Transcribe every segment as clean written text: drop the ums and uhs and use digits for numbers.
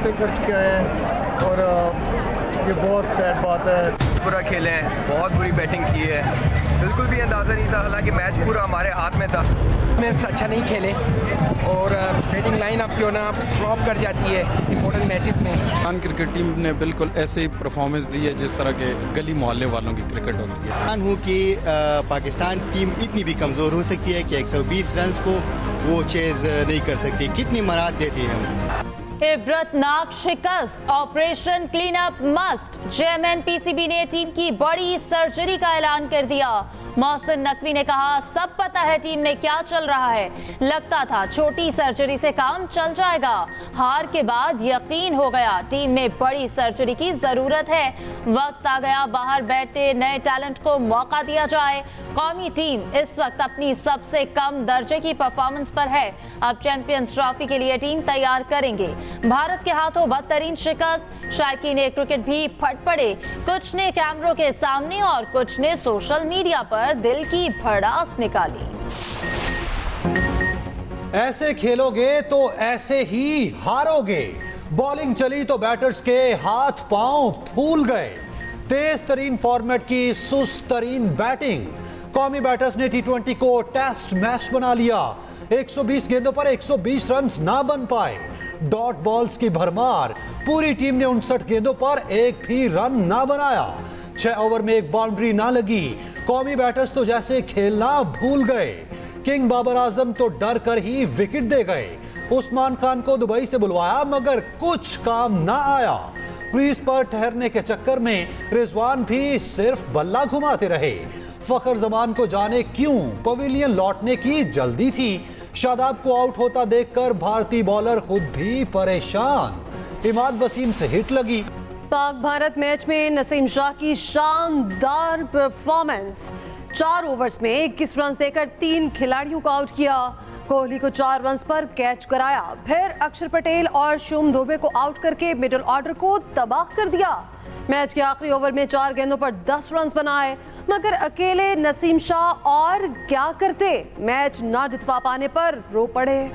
हासिल कर चुके हैं और ये बहुत सैड बात है। बुरा खेले हैं, बहुत बुरी बैटिंग की है, बिल्कुल भी अंदाज़ा नहीं था, हालांकि मैच पूरा हमारे हाथ में था। मैच अच्छा नहीं खेले और बैटिंग लाइन अप क्यों ना फ्लॉप कर जाती है इंपॉर्टेंट मैचेस में। पाकिस्तान क्रिकेट टीम ने बिल्कुल ऐसे ही परफॉर्मेंस दी है जिस तरह के गली मोहल्ले वालों की क्रिकेट होती है। हूँ कि पाकिस्तान टीम इतनी भी कमज़ोर हो सकती है कि 120 रन को वो चेज नहीं कर सकती। कितनी मराद देती है हम। इबरतनाक शिकस्त, operation clean up must. Chairman PCB ने टीम की बड़ी सर्जरी का ऐलान कर दिया। मोहसिन नकवी ने कहा, सब पता है टीम में क्या चल रहा है, लगता था छोटी सर्जरी से काम चल जाएगा, हार के बाद यकीन हो गया टीम में बड़ी सर्जरी की जरूरत है। वक्त आ गया बाहर बैठे नए टैलेंट को मौका दिया जाए। कौमी टीम इस वक्त अपनी सबसे कम दर्जे की परफॉर्मेंस पर है। अब चैंपियंस ट्रॉफी के लिए टीम तैयार करेंगे। भारत के हाथों बदतरीन शिकस्त, शायकीन क्रिकेट भी फट पड़े। कुछ ने कैमरों के सामने और कुछ ने सोशल मीडिया पर दिल की भड़ास निकाली। ऐसे खेलोगे तो ऐसे ही हारोगे। बॉलिंग चली तो बैटर्स के हाथ पांव फूल गए। तेज तरीन फॉर्मेट की सुस्त तरीन बैटिंग। कौमी बैटर्स ने टी20 को टेस्ट मैच बना लिया। 120 गेंदों पर 120 रन ना बन पाए। डॉट बॉल्स की भरमार। पूरी टीम ने 59 गेंदों पर एक भी रन ना बनाया। 6 ओवर में एक बाउंड्री ना लगी। कौमी बैटर्स तो जैसे खेलना भूल गए। किंग बाबर आजम तो डर कर ही विकेट दे गए। उस्मान खान को दुबई से बुलवाया मगर कुछ काम ना आया। क्रीज पर ठहरने के चक्कर में रिजवान भी सिर्फ बल्ला घुमाते रहे। फखर जमान को जाने क्यों पवेलियन लौटने की जल्दी थी। शादाब को आउट होता देखकर भारतीय बॉलर खुद भी परेशान। इमाद वसीम से हिट लगी। पाक भारत मैच में नसीम शाह की शानदार परफॉर्मेंस। 4 ओवर्स में 21 रन देकर 3 खिलाड़ियों को आउट किया। कोहली को 4 रन पर कैच कराया, फिर अक्षर पटेल और शुभम दुबे को आउट करके मिडिल ऑर्डर को तबाह कर दिया। मैच के आखिरी ओवर में 4 गेंदों पर 10 रन बनाए, मगर अकेले नसीम शाह और क्या करते। मैच ना जितवा पाने पर रो पड़े।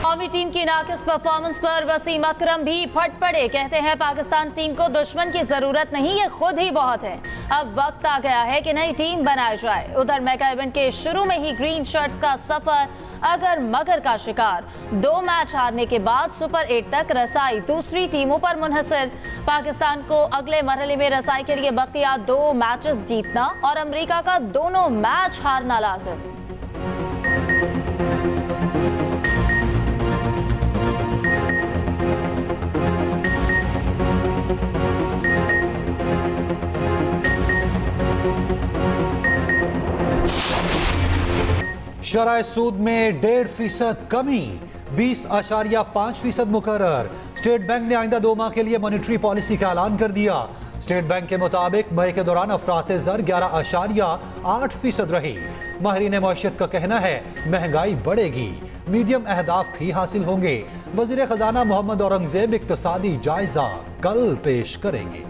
कौमी टीम की नाकिस परफॉर्मेंस पर वसीम अकरम भी फट पड़े। कहते हैं पाकिस्तान टीम को दुश्मन की जरूरत नहीं, ये खुद ही बहुत है। अब वक्त आ गया है कि नई टीम बनाई जाए। उधर मेगा इवेंट के शुरू में ही ग्रीन शर्ट्स का सफर अगर मगर का शिकार। 2 मैच हारने के बाद सुपर 8 तक रसाई दूसरी टीमों पर मुनहसर। पाकिस्तान को अगले मरहले में रसाई के लिए बख्तियार 2 मैचेस जीतना और अमेरिका का दोनों मैच हारना लाजिम। शराय सूद में 1.5% कमी। 20.5% मुकर्रर। स्टेट बैंक ने आइंदा 2 माह के लिए मॉनेटरी पॉलिसी का ऐलान कर दिया। स्टेट बैंक के मुताबिक मई के दौरान अफराते ज़र 11.8% रही। माहिरीन मईशत का कहना है महंगाई बढ़ेगी, मीडियम अहदाफ भी हासिल होंगे। वज़ीर खजाना मोहम्मद औरंगजेब इक्तसादी जायजा कल पेश करेंगे।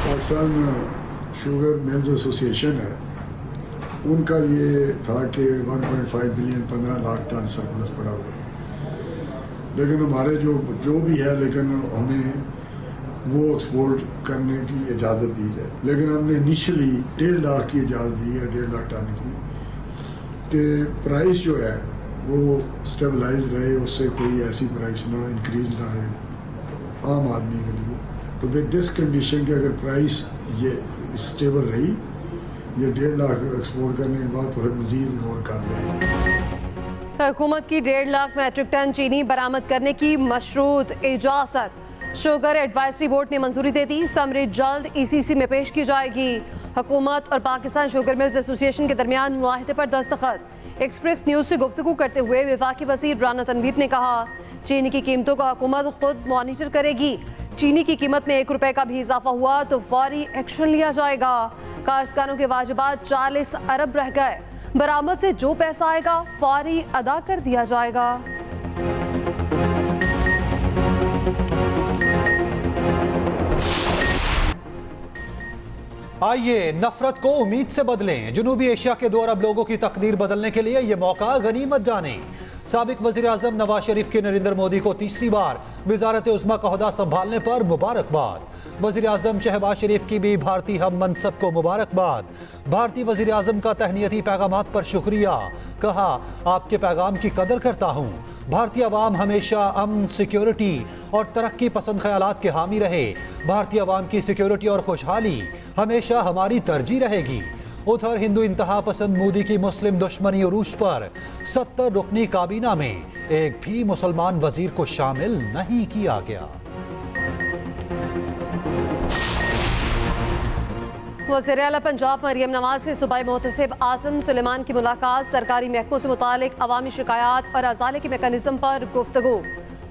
पाकिस्तान शुगर मिल्स एसोसिएशन है, उनका ये था कि 1.5 बिलियन 15 लाख टन सरप्लस पड़ा हुआ, लेकिन हमारे जो भी है, लेकिन हमें वो एक्सपोर्ट करने की इजाज़त दी जाए। लेकिन हमने इनिशियली 1.5 लाख की इजाज़त दी है, 1.5 लाख टन की, कि प्राइस जो है वो स्टेबलाइज रहे, उससे कोई ऐसी प्राइस ना इंक्रीज ना है आम आदमी के लिए। तो विद दिस कंडीशन कि अगर प्राइस ये स्टेबल रही, ये 1.5 लाख एक्सपोर्ट करने के बाद तो फिर मज़ीद और कर लेंगे। हुकूमत की 1.5 लाख मैट्रिक टन चीनी बरामद करने की मशरूत इजाज़त शुगर एडवाइजरी बोर्ड ने मंजूरी दे दी। समरी जल्द ECC में पेश की जाएगी। हुकूमत और पाकिस्तान शुगर मिल्स एसोसिएशन के दरमियान मुआहदे पर दस्तखत। एक्सप्रेस न्यूज़ से गुफ्तगू करते हुए वफाकी वज़ीर राना तनवीर ने कहा, चीनी की कीमतों को हुकूमत खुद मॉनिटर करेगी। चीनी की कीमत में 1 रुपए का भी इजाफा हुआ तो फौरी एक्शन लिया जाएगा। काश्तकारों के वाजिबात 40 अरब रह गए, बरामद से जो पैसा आएगा फौरी अदा कर दिया जाएगा। आइए नफरत को उम्मीद से बदलें। जनूबी एशिया के 2 अरब लोगों की तकदीर बदलने के लिए यह मौका गनीमत जानें। साबिक वजीर आजम नवाज शरीफ के नरेंद्र मोदी को तीसरी बार वजारत उज़्मा का ओहदा संभालने पर मुबारकबाद। वजीर आजम शहबाज शरीफ की भी भारतीय हम मनसब को मुबारकबाद। भारतीय वजीर आजम का तहनीती पैगामात पर शुक्रिया, कहा आपके पैगाम की कदर करता हूँ। भारतीय अवाम हमेशा अमन, सिक्योरिटी और तरक्की पसंद ख्यालात के हामी रहे। भारतीय अवाम की सिक्योरिटी और खुशहाली हमेशा हमारी तरजीह रहेगी। उधर हिंदू इंतहा पसंद मोदी की मुस्लिम दुश्मनी उरूज पर 70 रुकनी काबीना में एक भी मुसलमान वजीर को शामिल नहीं किया गया। वज़ीर आला पंजाब मरियम नवाज से सूबाई मोहतसिब आसिम सुलेमान की मुलाकात। सरकारी महकमों से मुतालिक अवामी शिकायत और अजाले के मेकनिज़म पर गुफ्तगू।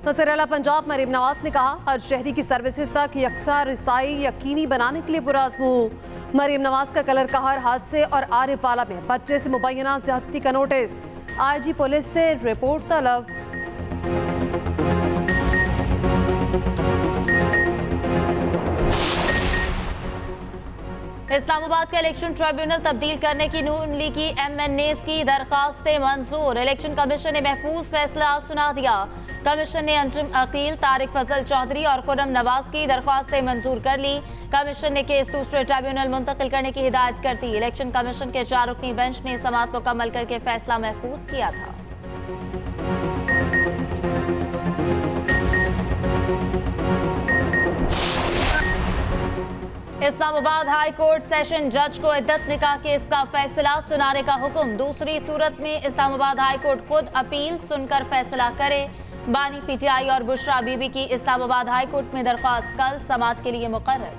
वज़ीर आला पंजाब मरियम नवाज ने कहा हर शहरी की सर्विसेज तक यकसा रसाई यकीनी बनाने के लिए पुरअज़्म हूँ। मरियम नवाज का कलर कहर हादसे और आरिफ वाला में बच्चे से मुबैना ज़्यादती का नोटिस। IG पुलिस से रिपोर्ट तलब। इस्लामाबाद का इलेक्शन ट्रिब्यूनल तब्दील करने की नून लीग की MNAs की दरखास्तें मंजूर। इलेक्शन कमीशन ने महफूज फैसला सुना दिया। कमीशन ने अंजुम अकील, तारिक फजल चौधरी और खुर्रम नवाज की दरख्वास्तें मंजूर कर ली। कमीशन ने केस दूसरे ट्रिब्यूनल मुंतकिल करने की हिदायत कर दी। इलेक्शन कमीशन के 4 रुकनी बेंच ने समाअत मुकम्मल करके फैसला महफूज किया था। इस्लामाबाद हाई कोर्ट सेशन जज को इद्दत निकाह केस का फैसला सुनाने का हुक्म। दूसरी सूरत में इस्लामाबाद हाई कोर्ट खुद अपील सुनकर फैसला करे। बानी PTI और बुशरा बीबी की इस्लामाबाद हाई कोर्ट में दरख्वास्त कल समाअत के लिए मुकर्रर।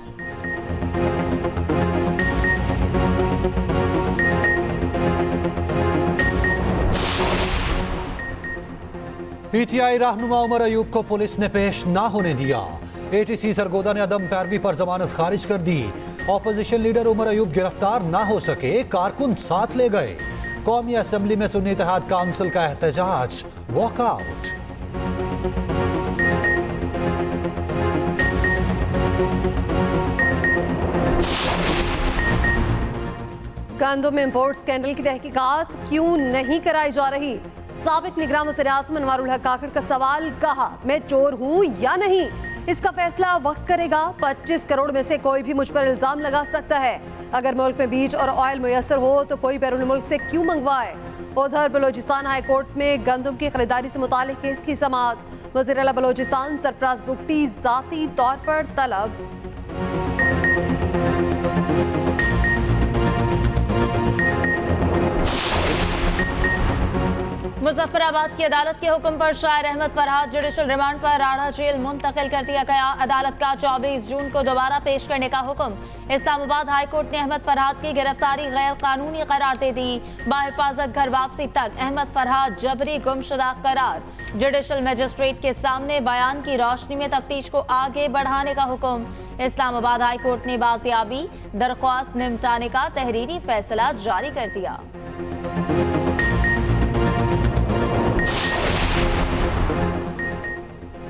PTI रहनुमा उमर अयूब को पुलिस ने पेश ना होने दिया। ATC सरगोदा ने अदम पैरवी पर जमानत खारिज कर दी। ऑपोजिशन लीडर उमर अयूब गिरफ्तार ना हो सके, कारकुन साथ ले गए। कौमी असेंबली में सुन्नी इत्तेहाद काउंसिल का एहतजाज, वॉकआउट। गंदम इंपोर्ट स्कैंडल की तहकीकात क्यों नहीं कराई जा रही? साबिक निगरान वज़ीर आज़म अनवारुल हक काकड़ का सवाल, कहा मैं चोर हूं या नहीं इसका फैसला वक्त करेगा। 25 करोड़ में से कोई भी मुझ पर इल्जाम लगा सकता है। अगर मुल्क में बीज और ऑयल मुयसर हो तो कोई बैरून मुल्क से क्यों मंगवाए। उधर बलोचिस्तान हाई कोर्ट में गंदम की खरीदारी से मुतालिक केस की समाअत। वज़ीर आला बलोचिस्तान सरफराज बुगटी ज़ाती तौर पर तलब। मुजफ्फराबाद की अदालत के हुक्म पर शायर अहमद फरहाद जुडिशल रिमांड पर राढ़ा जेल मुंतकिल कर दिया गया। अदालत का 24 जून को दोबारा पेश करने का हुक्म। इस्लामाबाद हाई कोर्ट ने अहमद फरहाद की गिरफ्तारी गैर कानूनी करार दे दी। बाहिफाजत घर वापसी तक अहमद फरहाद जबरी गुमशुदा करार। जुडिशल मजिस्ट्रेट के सामने बयान की रोशनी में तफ्तीश को आगे बढ़ाने का हुक्म। इस्लामाबाद हाई कोर्ट ने बाजियाबी दरख्वास्त निपटाने का तहरीरी फैसला जारी कर दिया।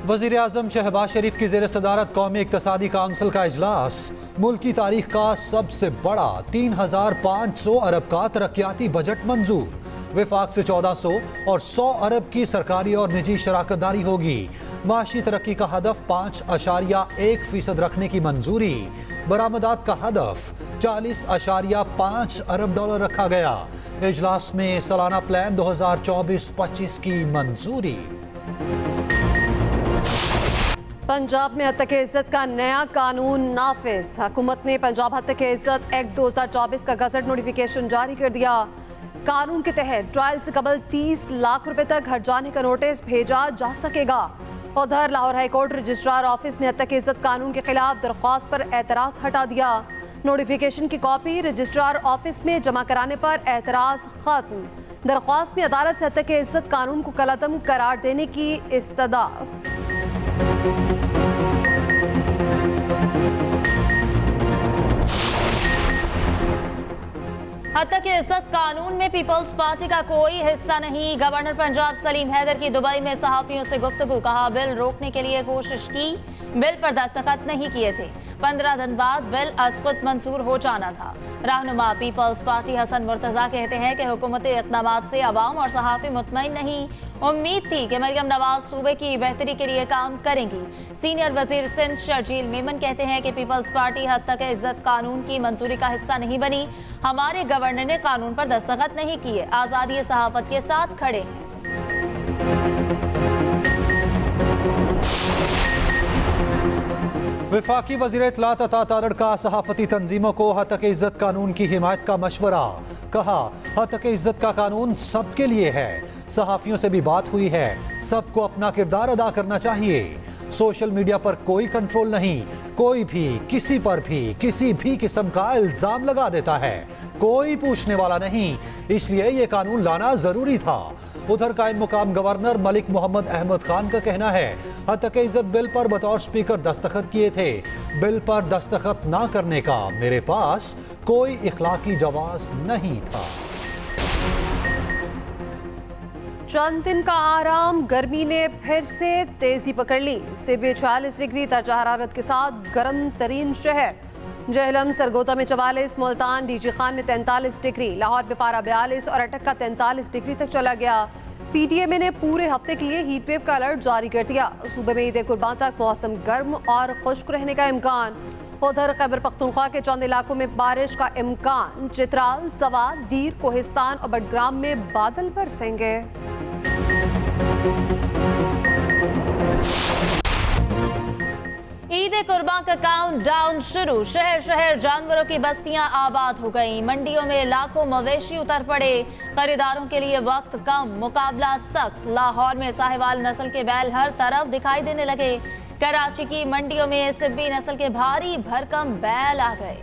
वज़ीर आज़म शहबाज शरीफ की ज़ेर सदारत कौमी इक़्तिसादी काउंसिल का इजलास। मुल्क की तारीख का सबसे बड़ा 3500 अरब का तरक्याती बजट मंजूर। विफाक से 1400 और 100 अरब की सरकारी और निजी शराकतदारी होगी। माशी तरक्की का हदफ 5.1% रखने की मंजूरी। बरामदात का हदफ 40.5 अरब डॉलर रखा गया। इजलास में सालाना प्लान 2024-25 की मंजूरी। पंजाब में हत्या के इज्जत का नया कानून नाफिज। हुकूमत ने पंजाब हत्या के इज्जत एक्ट 2024 का गजट नोटिफिकेशन जारी कर दिया। कानून के तहत ट्रायल से कबल 30 लाख रुपए तक हट जाने का नोटिस भेजा जा सकेगा। उधर लाहौर हाईकोर्ट रजिस्ट्रार ऑफिस ने हत्या के इज्जत कानून के खिलाफ दरख्वास्त पर एतराज हटा दिया। नोटिफिकेशन की कॉपी रजिस्ट्रार ऑफिस में जमा कराने पर एतराज खत्म। दरख्वास्त में अदालत से हत्या के इज्जत कानून को कलअदम करार देने की इस्तदा। हद तक इज्जत कानून में पीपल्स पार्टी का कोई हिस्सा नहीं। गवर्नर पंजाब सलीम हैदर की दुबई में सहाफियों से गुफ्तगू। कहा बिल रोकने के लिए कोशिश की, बिल पर दस्तखत नहीं किए थे। 15 दिन बाद बिल अज़-खुद मंजूर हो जाना था। रहनुमा पीपल्स पार्टी हसन मुर्तजा कहते हैं कि हुकूमती इक़दामात से अवाम और सहाफ़ी मुतमईन नहीं। उम्मीद थी कि मरियम नवाज सूबे की बेहतरी के लिए काम करेंगी। सीनियर वजीर सिंध शर्जील मेमन कहते हैं कि पीपल्स पार्टी हद तक इज्जत कानून की मंजूरी का हिस्सा नहीं बनी। हमारे गवर्नर ने कानून पर दस्तखत नहीं किए, आज़ादी सहाफत के साथ खड़े हैं। वफाकी वज़ीर इत्तलात अता तारड़ का सहाफती तंजीमों को हद तक इज्जत कानून की हिमायत का मशवरा। कहा हद तक इज्जत का कानून सबके लिए है। सहाफियों से भी बात हुई है, सबको अपना किरदार अदा करना चाहिए। सोशल मीडिया पर कोई कंट्रोल नहीं, कोई भी किसी पर भी किसी भी किस्म का इल्जाम लगा देता है, कोई पूछने वाला नहीं। इसलिए ये कानून लाना जरूरी था। उधर कायम मुकाम गवर्नर मलिक मोहम्मद अहमद खान का कहना है हद तक इज्जत बिल पर बतौर स्पीकर दस्तखत किए थे। बिल पर दस्तखत ना करने का मेरे पास कोई इखलाकी जवाज नहीं था। चंद दिन का आराम, गर्मी ने फिर से तेजी पकड़ ली। सिबे 46 डिग्री दर्जा हरारत के साथ गर्म तरीन शहर। जहलम सरगोदा में 44, मुल्तान डीजी खान में 43 डिग्री, लाहौर में पारा 42 और अटक का 43 डिग्री तक चला गया। पीटीएमए ने पूरे हफ्ते के लिए हीट वेव का अलर्ट जारी कर दिया। सूबे में ईद कुर्बान तक मौसम गर्म और खुश्क रहने का इम्कान। उधर खैबर पख्तूनख्वा के चंद इलाकों में बारिश का इम्कान। चित्राल, सवात, दीर, कोहिस्तान और बडग्राम में बादल बरसेंगे। ईद कुर्बान का काउंट डाउन शुरू। शहर शहर जानवरों की बस्तियां आबाद हो गईं। मंडियों में लाखों मवेशी उतर पड़े। खरीदारों के लिए वक्त कम, मुकाबला सख्त। लाहौर में साहिवाल नस्ल के बैल हर तरफ दिखाई देने लगे। कराची की मंडियों में सिब्बी नस्ल के भारी भरकम बैल आ गए।